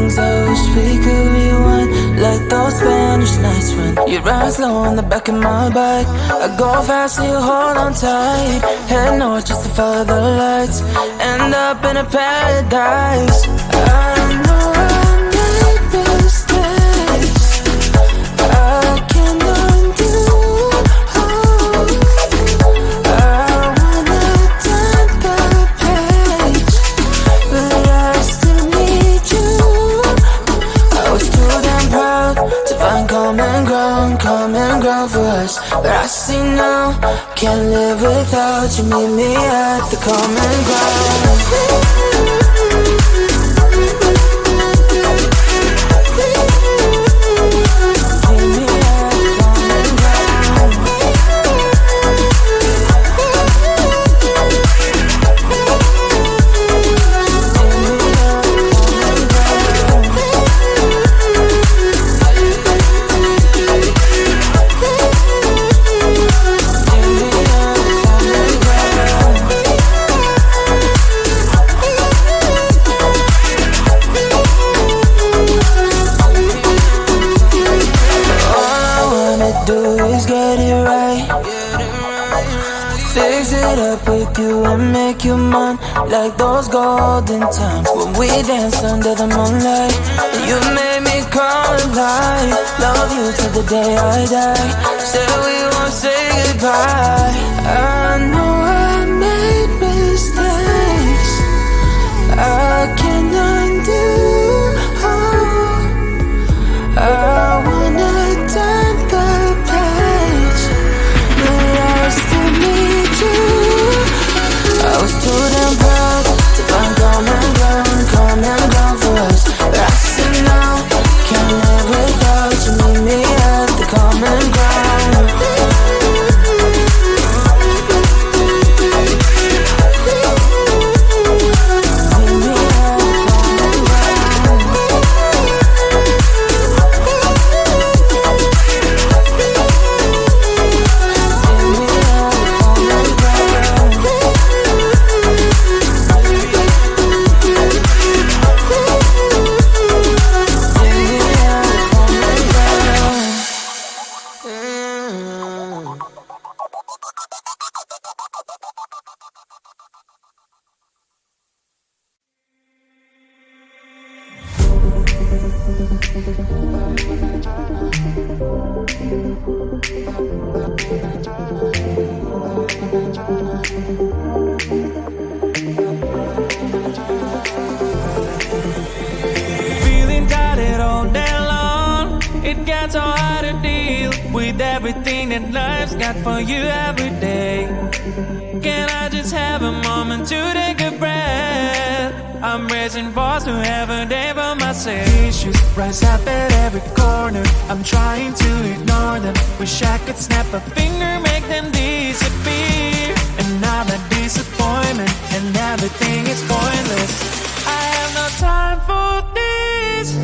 things I wish we could rewind, like those Spanish nights when you ride slow on the back of my bike. I go fast so you hold on tight. Head north just to follow the lights, end up in a paradise. I know I made mistakes I can't undo. I wanna turn the page, but I still need you. I was too damn proud to find common ground for us, but I see now, can't live without you. Meet me at the common ground. Make you mine, like those golden times when we danced under the moonlight. You made me come alive. Love you till the day I die. Said we won't say goodbye. I know I made mistakes I can't undo. I wanna turn the page, but I still need you. I was too damn proud to find common ground for us, but I see now, can't live without you. Meet me at the common ground. Feeling tired all day long. It gets so hard to deal with everything that life's got for you every day. Can I just have a moment to take a breath? I'm raising balls to have a day for myself. Issues rise up at every corner. I'm trying to ignore them. Wish I could snap a finger, make them disappear. And now that disappointment and everything is pointless. I have no time for this.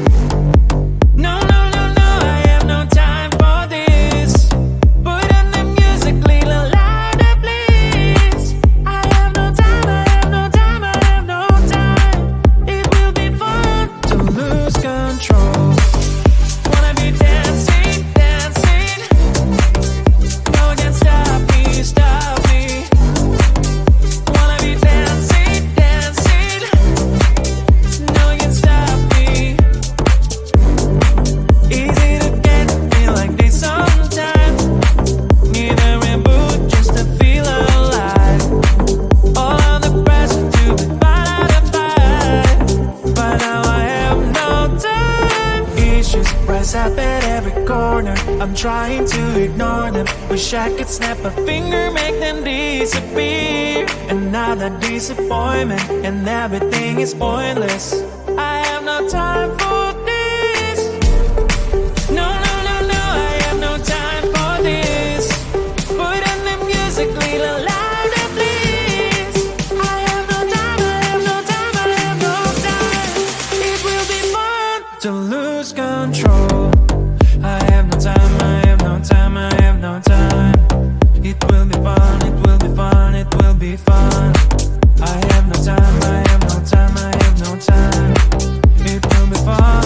No, no, no, no, I have no time for this. Put on the music, little louder, please. I have no time, I have no time, I have no time. It will be fun to lose control. Wanna be dancing, dancing. No one can stop me, stop me. Wanna be dancing, dancing. No one can stop me. Easy to get, feel like this sometimes. Need a reboot just to feel alive. All of the pressure to be out of fight, but now I have no time. Issues rise up at every corner. I'm trying to ignore them. Wish I could snap a finger, make them disappear. And now that disappointment and everything is pointless. I have no time for this. No, no, no, no, I have no time for this. Put on the music, little louder, please. I have no time, I have no time, I have no time. It will be fun to lose control. I have no time, I have no time, I have no time. It will be fun, it will be fun, it will be fun. I have no time, I have no time, I have no time. It will be fun.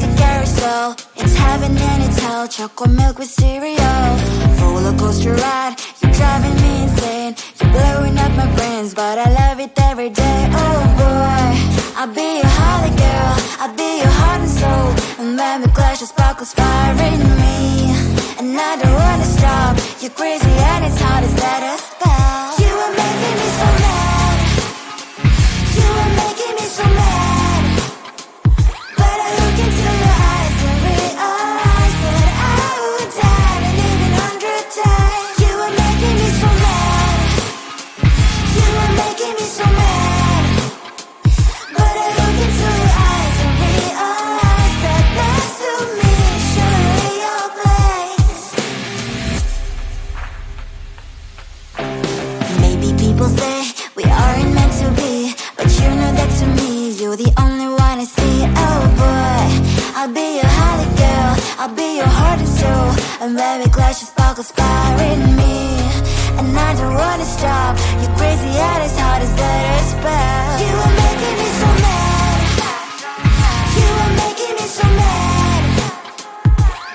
like a carousel. It's heaven and it's hell, chocolate milk with cereal. Roller coaster ride, you're driving me insane. You're blowing up my brains, but I love it every day. Oh boy, I'll be your holly girl, I'll be your heart and soul. And when we clash, the sparkles fire in me. And I don't wanna stop, you're crazy and it's hard as let us spell. You are making me so mad, you are making me so mad. But I look into your eyes and realize that I would die and even 100 times. You are making me so mad, you are making me so mad. But I look into your eyes and realize that next to me is surely your place. Maybe people say we aren't meant to be, but you know that to me, you're the only one I see. Oh boy, I'll be your holly girl, I'll be your heart and soul. And when we clash, the sparkles fire in me. And I don't wanna stop, you're crazy and as hard as let her spell. You are making me so mad, you are making me so mad.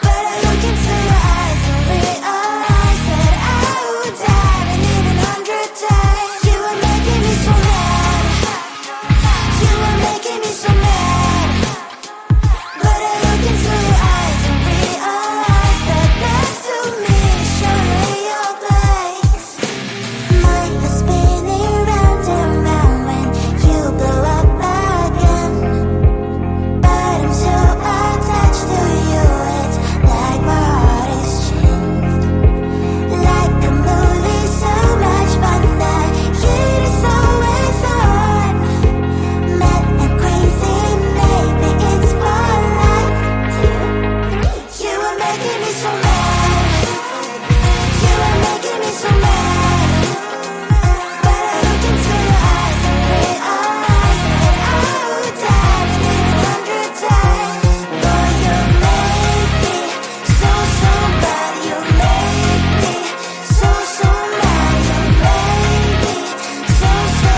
But I look into your eyes and realize that I would die and even 100 times. You are making me so mad, you are making me so mad. But I look into your eyes and realize that next to me is surely your place. Mind is spinning round and round when you blow up again. But I'm so attached to you, it's like my heart is chained. Like a movie, so much fun, that kid is always on. Mad and crazy, maybe it's for life. You are making me so mad, you are making me so mad. But I look into your eyes and realize that I would die and even 100 times. Boy, you make me so, so bad. You make me so, so mad. You make me so, so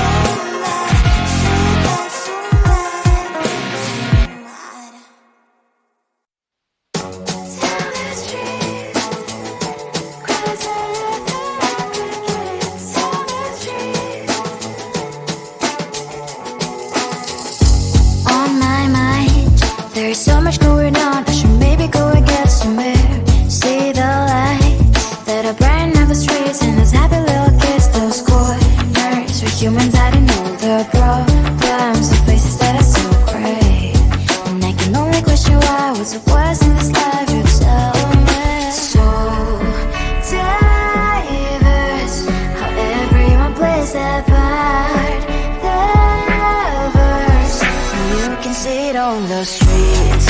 mad. So bad, so mad, so mad. Tell the street, cries all over the streets. Tell the street. On my mind, there's so much going on. I should maybe go and get some air. See the lights that are brighten up the streets, and those happy little kids, those corners where humans hiding all the problems, the places that are so great. And I can only question why, what's the worst in this life, you tell me. So diverse, how everyone plays their part. The verse, you can see it on the streets.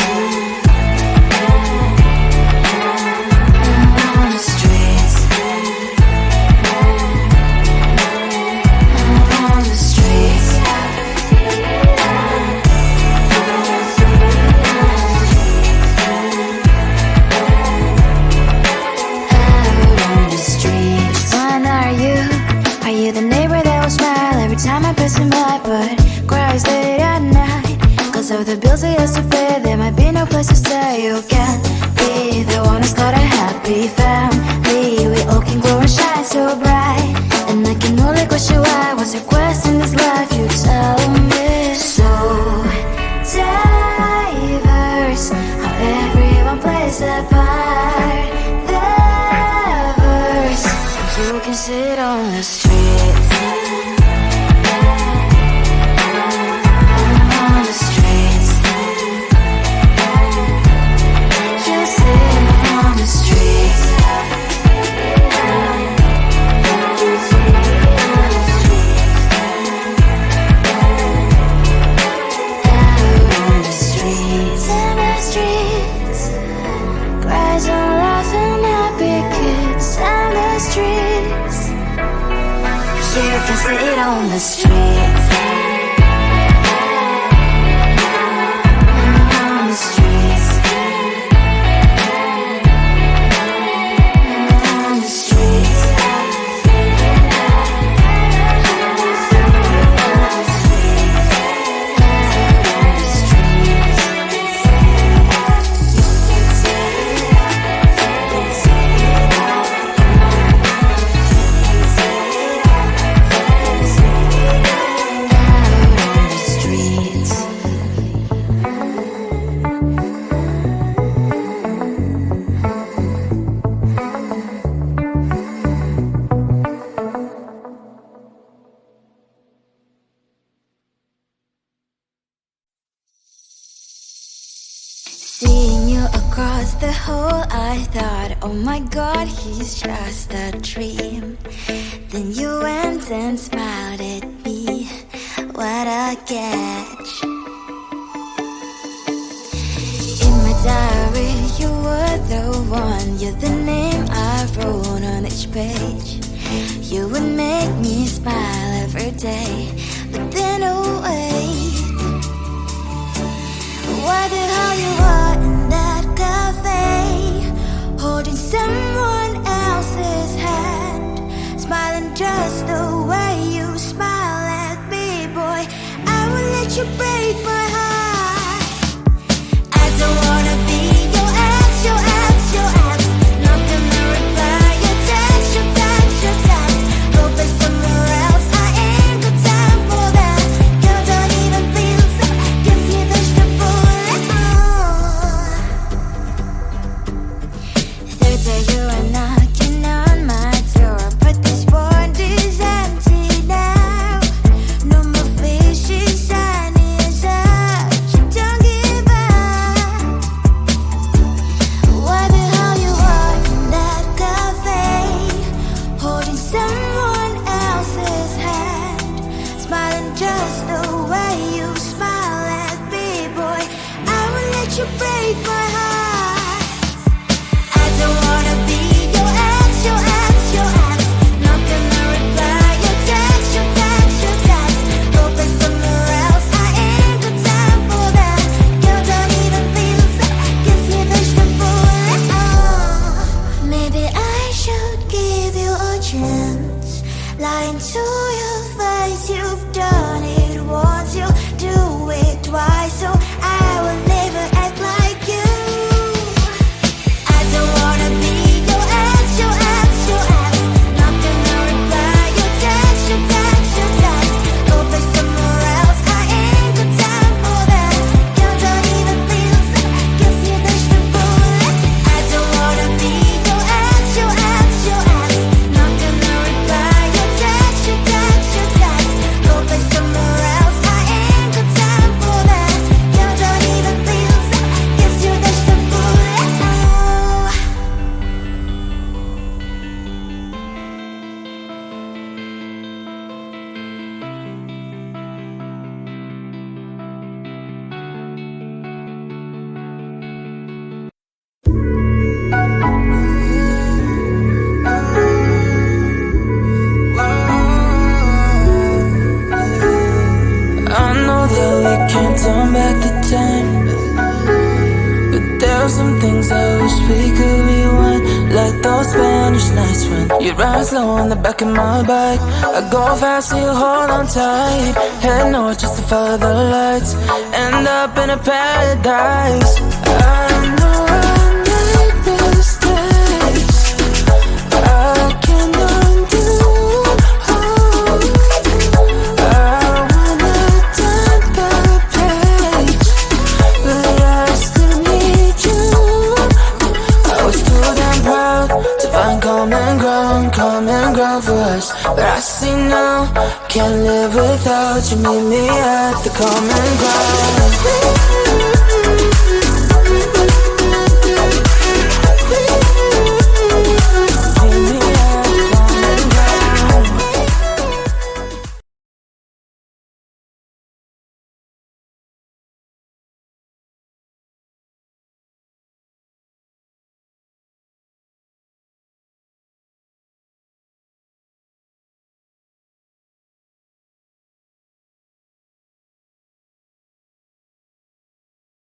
On the streets. On the streets. Out on the streets. When are you? Are you the neighbor that will smile every time I pass him by, but cries late at night? Cause of the bills he has to pay, there might be no place to stay. You can't be the one who's got a happy family. We all can glow and shine so bright. And I can only question why, what's your quest in this life, you tell me. So diverse, how everyone plays their part. The verse, you can sit on the streets. On the streets. You sit on the streets. Out on the streets. In the streets. Cries on laughing happy kids. In the streets. You can sit on the streets. On the streets. On the streets. I thought, oh my God, he's just a dream. Then you went and smiled at me. What a catch. In my diary, you were the one. You're the name I wrote on each page. You would make me smile every day. But then, oh wait, what the hell you are in that cafe, holding someone else's hand, smiling just the way you smile at me, boy. I will let you break my heart. I don't wanna be your ex, your ex, your ex. Not gonna reply your text, your text, your text. Go play somewhere else, I ain't got time for that. You don't even feel so, gives me vegetable. Third day you are knocking on my door, but this board is empty now. No more fishes, sun is up. You don't give up. What the hell you are in that cafe, holding someone else's hand, smiling just the way you smile at me, boy. I will let you break my heart. I don't wanna be your ex, your ex, your ex. Not gonna reply your text, your text, your text. Go play somewhere else, I ain't got time for that. You don't even feel so, gives me vegetable. Maybe I should give you a chance. Lying to your face, you've done it once, you do it twice, so I will never act like you. I don't wanna be your ex, your ex, your ex. Not gonna reply your text, your text, your text. Go play somewhere else, I ain't got time for that. You don't even feel so, gives me vegetable. I don't wanna be your ex, your ex, your ex. Not gonna reply your text, your text, your text. Go play somewhere else, I ain't got time for that. You don't even feel so, gives you vegetable. I know that we can't turn back the time, but there are some things I wish we could rewind. Like those Spanish nights when you ride slow on the back of my bike. I go fast so you hold on tight. Head north just to follow the lights. End up in a paradise. I know I made mistakes I can undo. Common ground for us, but I see now, can't live without you. Meet me at the common ground.